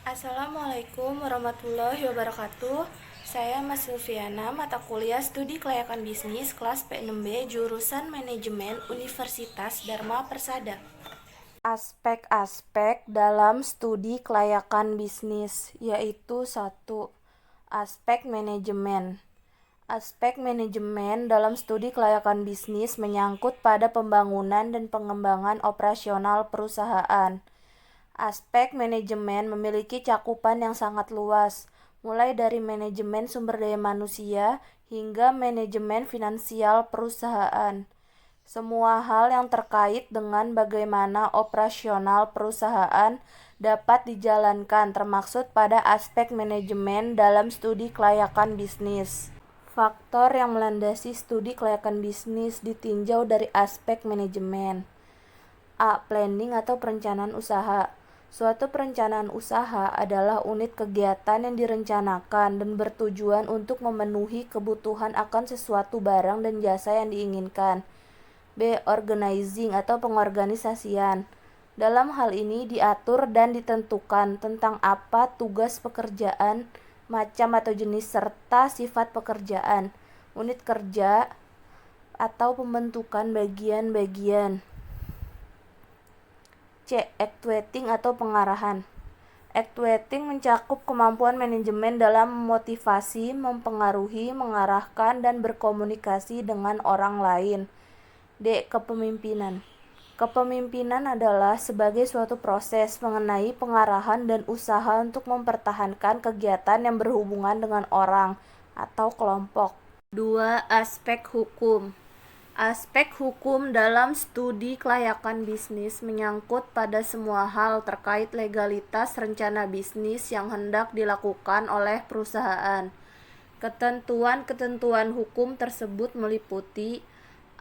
Assalamualaikum warahmatullahi wabarakatuh. Saya Mas Silviana, mata kuliah Studi Kelayakan Bisnis kelas P6B jurusan Manajemen Universitas Dharma Persada. Aspek-aspek dalam studi kelayakan bisnis yaitu satu, aspek manajemen. Aspek manajemen dalam studi kelayakan bisnis menyangkut pada pembangunan dan pengembangan operasional perusahaan. Aspek manajemen memiliki cakupan yang sangat luas, mulai dari manajemen sumber daya manusia hingga manajemen finansial perusahaan. Semua hal yang terkait dengan bagaimana operasional perusahaan dapat dijalankan termaksud pada aspek manajemen dalam studi kelayakan bisnis. Faktor yang melandasi studi kelayakan bisnis ditinjau dari aspek manajemen. A. Planning atau perencanaan usaha. Suatu perencanaan usaha adalah unit kegiatan yang direncanakan dan bertujuan untuk memenuhi kebutuhan akan sesuatu barang dan jasa yang diinginkan. B. Organizing atau pengorganisasian. Dalam hal ini diatur dan ditentukan tentang apa tugas pekerjaan, macam atau jenis serta sifat pekerjaan, unit kerja, atau pembentukan bagian-bagian. C. Actuating atau pengarahan. Actuating mencakup kemampuan manajemen dalam memotivasi, mempengaruhi, mengarahkan, dan berkomunikasi dengan orang lain. D. Kepemimpinan. Kepemimpinan adalah sebagai suatu proses mengenai pengarahan dan usaha untuk mempertahankan kegiatan yang berhubungan dengan orang atau kelompok. 2. Aspek hukum. Aspek hukum dalam studi kelayakan bisnis menyangkut pada semua hal terkait legalitas rencana bisnis yang hendak dilakukan oleh perusahaan. Ketentuan-ketentuan hukum tersebut meliputi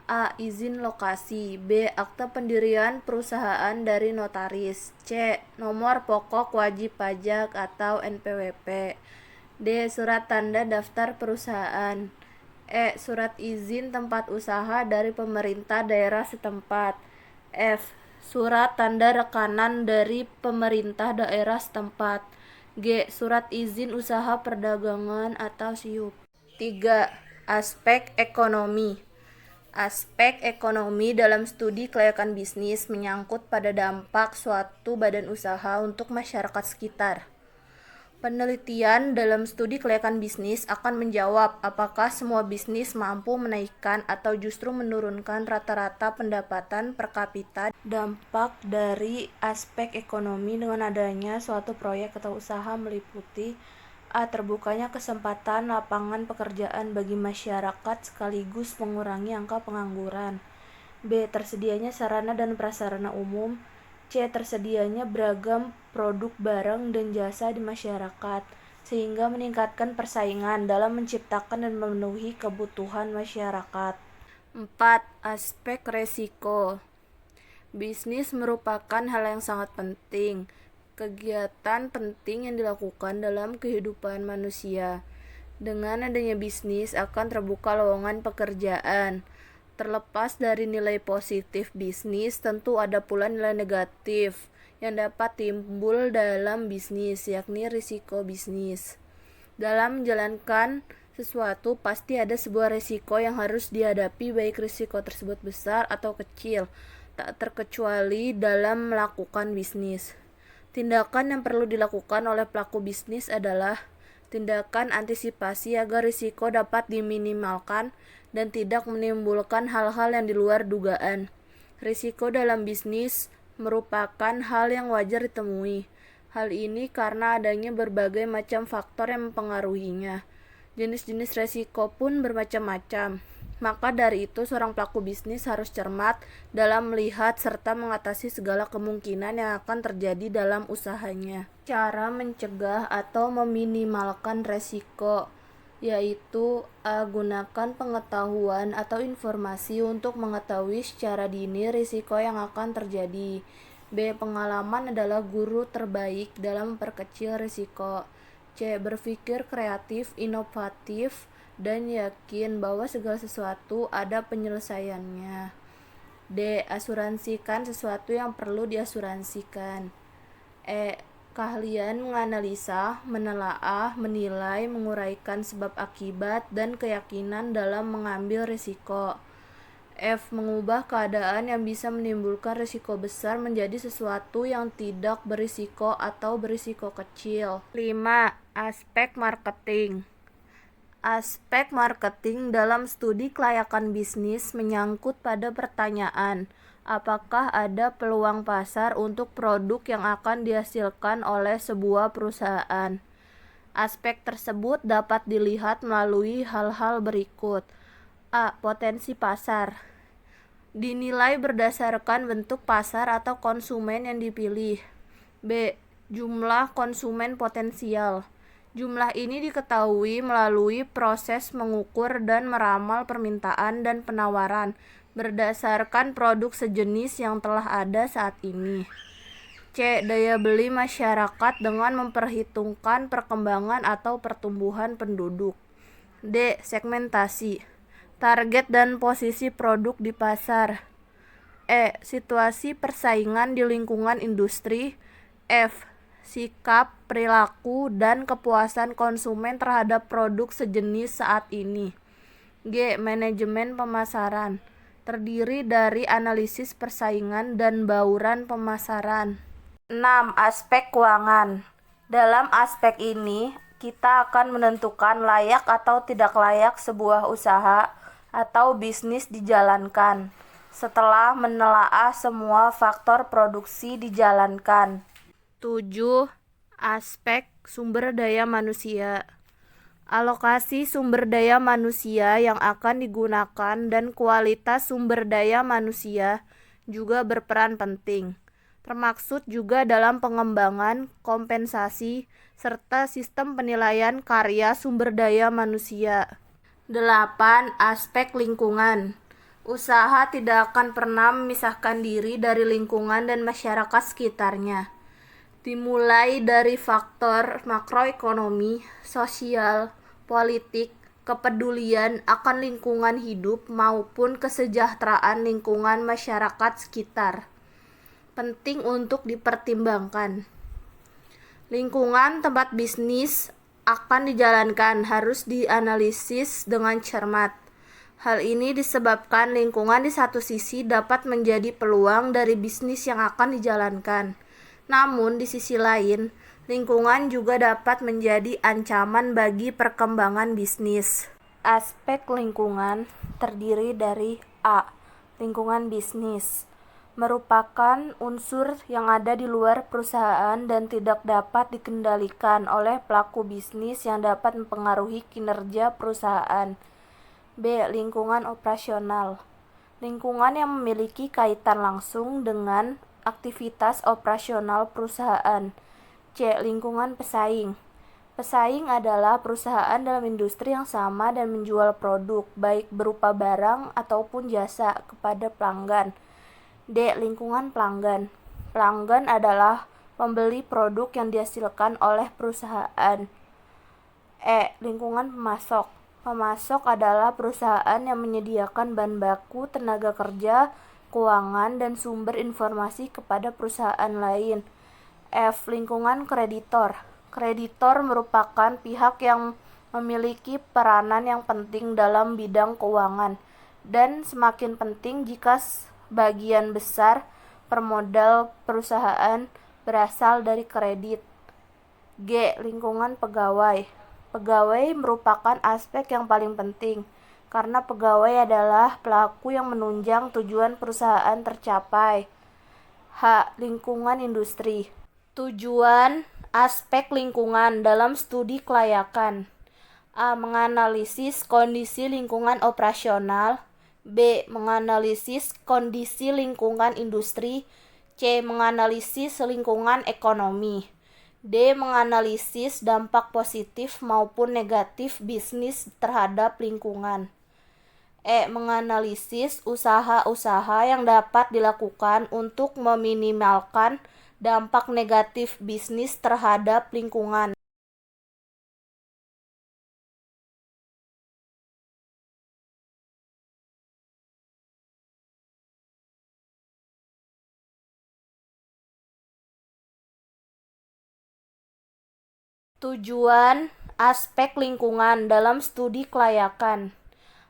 A. Izin lokasi. B. Akta pendirian perusahaan dari notaris. C. Nomor pokok wajib pajak atau NPWP. D. Surat tanda daftar perusahaan. E. Surat izin tempat usaha dari pemerintah daerah setempat. F. Surat tanda rekanan dari pemerintah daerah setempat. G. Surat izin usaha perdagangan atau SIUP. 3. Aspek ekonomi. Aspek ekonomi dalam studi kelayakan bisnis menyangkut pada dampak suatu badan usaha untuk masyarakat sekitar. Penelitian dalam studi kelayakan bisnis akan menjawab apakah semua bisnis mampu menaikkan atau justru menurunkan rata-rata pendapatan per kapita. Dampak dari aspek ekonomi dengan adanya suatu proyek atau usaha meliputi A. Terbukanya kesempatan lapangan pekerjaan bagi masyarakat sekaligus mengurangi angka pengangguran. B. Tersedianya sarana dan prasarana umum. C. Tersedianya beragam produk barang dan jasa di masyarakat, sehingga meningkatkan persaingan dalam menciptakan dan memenuhi kebutuhan masyarakat. 4. Aspek resiko. Bisnis merupakan hal yang sangat penting, kegiatan penting yang dilakukan dalam kehidupan manusia. Dengan adanya bisnis akan terbuka lowongan pekerjaan. Terlepas dari nilai positif bisnis, tentu ada pula nilai negatif yang dapat timbul dalam bisnis, yakni risiko bisnis. Dalam menjalankan sesuatu, pasti ada sebuah risiko yang harus dihadapi, baik risiko tersebut besar atau kecil, tak terkecuali dalam melakukan bisnis. Tindakan yang perlu dilakukan oleh pelaku bisnis adalah tindakan antisipasi agar risiko dapat diminimalkan dan tidak menimbulkan hal-hal yang di luar dugaan. Risiko dalam bisnis merupakan hal yang wajar ditemui. Hal ini karena adanya berbagai macam faktor yang mempengaruhinya. Jenis-jenis risiko pun bermacam-macam. Maka dari itu, seorang pelaku bisnis harus cermat dalam melihat serta mengatasi segala kemungkinan yang akan terjadi dalam usahanya. Cara mencegah atau meminimalkan resiko yaitu A. Gunakan pengetahuan atau informasi untuk mengetahui secara dini risiko yang akan terjadi. B. Pengalaman adalah guru terbaik dalam memperkecil risiko. C. Berpikir kreatif, inovatif, dan yakin bahwa segala sesuatu ada penyelesaiannya. D. Asuransikan sesuatu yang perlu diasuransikan. E. Keahlian menganalisa, menelaah, menilai, menguraikan sebab akibat, dan keyakinan dalam mengambil risiko. F. Mengubah keadaan yang bisa menimbulkan risiko besar menjadi sesuatu yang tidak berisiko atau berisiko kecil. 5. Aspek marketing. Aspek marketing dalam studi kelayakan bisnis menyangkut pada pertanyaan, apakah ada peluang pasar untuk produk yang akan dihasilkan oleh sebuah perusahaan. Aspek tersebut dapat dilihat melalui hal-hal berikut. A. Potensi pasar. Dinilai berdasarkan bentuk pasar atau konsumen yang dipilih. B. Jumlah konsumen potensial. Jumlah ini diketahui melalui proses mengukur dan meramal permintaan dan penawaran berdasarkan produk sejenis yang telah ada saat ini. C. Daya beli masyarakat dengan memperhitungkan perkembangan atau pertumbuhan penduduk. D. Segmentasi. Target dan posisi produk di pasar. E. Situasi persaingan di lingkungan industri. F. Sikap, perilaku, dan kepuasan konsumen terhadap produk sejenis saat ini. G. Manajemen pemasaran. Terdiri dari analisis persaingan dan bauran pemasaran. 6. Aspek keuangan. Dalam aspek ini, kita akan menentukan layak atau tidak layak sebuah usaha atau bisnis dijalankan setelah menelaah semua faktor produksi dijalankan. 7. Aspek sumber daya manusia. Alokasi sumber daya manusia yang akan digunakan dan kualitas sumber daya manusia juga berperan penting, termaksud juga dalam pengembangan, kompensasi, serta sistem penilaian karya sumber daya manusia. 8. Aspek lingkungan. Usaha tidak akan pernah memisahkan diri dari lingkungan dan masyarakat sekitarnya. Dimulai dari faktor makroekonomi, sosial, politik, kepedulian akan lingkungan hidup maupun kesejahteraan lingkungan masyarakat sekitar. Penting untuk dipertimbangkan. Lingkungan tempat bisnis akan dijalankan harus dianalisis dengan cermat. Hal ini disebabkan lingkungan di satu sisi dapat menjadi peluang dari bisnis yang akan dijalankan. Namun, di sisi lain, lingkungan juga dapat menjadi ancaman bagi perkembangan bisnis. Aspek lingkungan terdiri dari A. Lingkungan bisnis. Merupakan unsur yang ada di luar perusahaan dan tidak dapat dikendalikan oleh pelaku bisnis yang dapat mempengaruhi kinerja perusahaan. B. Lingkungan operasional. Lingkungan yang memiliki kaitan langsung dengan aktivitas operasional perusahaan. C. Lingkungan pesaing. Pesaing adalah perusahaan dalam industri yang sama dan menjual produk, baik berupa barang ataupun jasa, kepada pelanggan. D. Lingkungan pelanggan. Pelanggan adalah pembeli produk yang dihasilkan oleh perusahaan. E. Lingkungan pemasok. Pemasok adalah perusahaan yang menyediakan bahan baku, tenaga kerja, keuangan, dan sumber informasi kepada perusahaan lain. F. Lingkungan kreditor. Kreditor merupakan pihak yang memiliki peranan yang penting dalam bidang keuangan dan semakin penting jika bagian besar permodal perusahaan berasal dari kredit. G. Lingkungan pegawai. Pegawai merupakan aspek yang paling penting karena pegawai adalah pelaku yang menunjang tujuan perusahaan tercapai. H. Lingkungan industri. Tujuan aspek lingkungan dalam studi kelayakan. A. Menganalisis kondisi lingkungan operasional. B. Menganalisis kondisi lingkungan industri. C. Menganalisis lingkungan ekonomi. D. Menganalisis dampak positif maupun negatif bisnis terhadap lingkungan. E. Menganalisis usaha-usaha yang dapat dilakukan untuk meminimalkan dampak negatif bisnis terhadap lingkungan. Tujuan aspek lingkungan dalam studi kelayakan.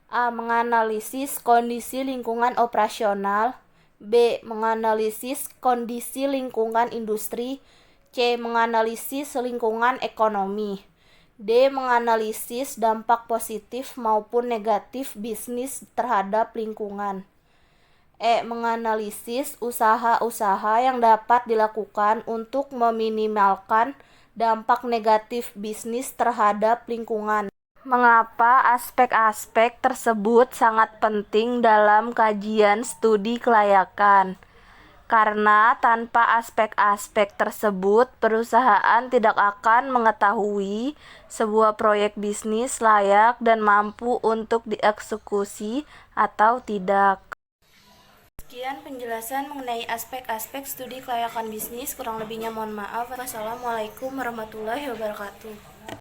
A. Menganalisis kondisi lingkungan operasional. B. Menganalisis kondisi lingkungan industri. C. Menganalisis lingkungan ekonomi. D. Menganalisis dampak positif maupun negatif bisnis terhadap lingkungan. E. Menganalisis usaha-usaha yang dapat dilakukan untuk meminimalkan dampak negatif bisnis terhadap lingkungan. Mengapa aspek-aspek tersebut sangat penting dalam kajian studi kelayakan? Karena tanpa aspek-aspek tersebut, perusahaan tidak akan mengetahui sebuah proyek bisnis layak dan mampu untuk dieksekusi atau tidak. Sekian penjelasan mengenai aspek-aspek studi kelayakan bisnis. Kurang lebihnya mohon maaf. Wassalamualaikum warahmatullahi wabarakatuh.